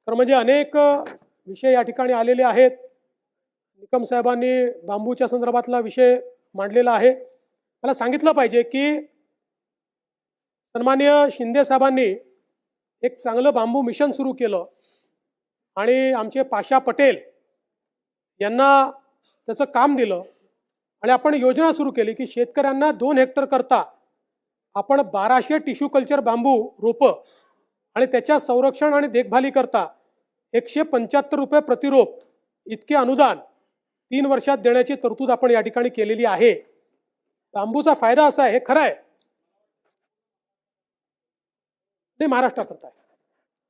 तर म्हणजे अनेक विषय या ठिकाणी आलेले आहेत. निकम साहेबांनी बांबूच्या संदर्भातला विषय मांडलेला आहे. मला सांगितलं पाहिजे की सन्माननीय शिंदे साहेबांनी एक चांगलं बांबू मिशन सुरू केलं आणि आमचे पाशा पटेल यांना त्याचं काम दिलं आणि आपण योजना सुरू केली की शेतकऱ्यांना 2 हेक्टर करता आपण 1200 टिश्यू कल्चर बांबू रोपं आणि त्याच्या संरक्षण आणि देखभाली करता 175 रुपये प्रतिरोप इतके अनुदान 3 वर्षात देण्याची तरतूद आपण या ठिकाणी केलेली आहे. बांबूचा फायदा असा आहे, हे खरं आहे, ते महाराष्ट्र करताय,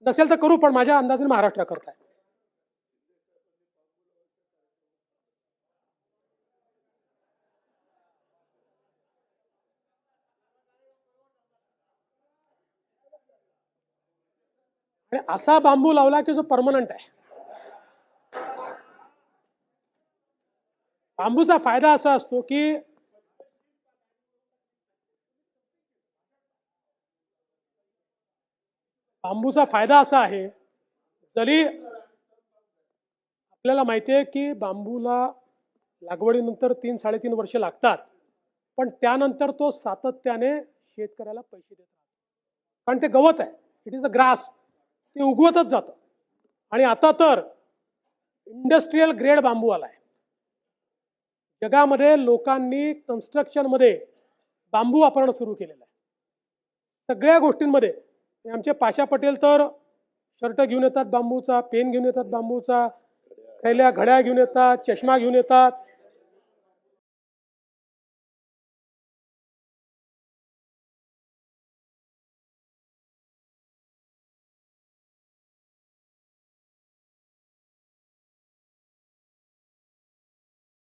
नसेल तर करू, पण माझ्या अंदाजाने महाराष्ट्र करताय. आणि असा बांबू लावला की जो परमनंट आहे. बांबूचा फायदा असा असतो की बांबूचा फायदा असा आहे, जरी आपल्याला माहिती आहे की बांबूला लागवडीनंतर 3-3.5 वर्ष लागतात, पण त्यानंतर तो सातत्याने शेतकऱ्याला पैसे देत राहतो, कारण ते गवत आहे, इट इज अ ग्रास, ते उगवतच जातं. आणि आता तर इंडस्ट्रियल ग्रेड बांबू आलाय. जगामध्ये लोकांनी कन्स्ट्रक्शनमध्ये बांबू वापरणं सुरू केलेलं आहे, सगळ्या गोष्टींमध्ये. आमचे पाशा पटेल तर शर्ट घेऊन येतात बांबूचा, पेन घेऊन येतात बांबूचा, थैल्या घड्या घेऊन येतात, चष्मा घेऊन येतात.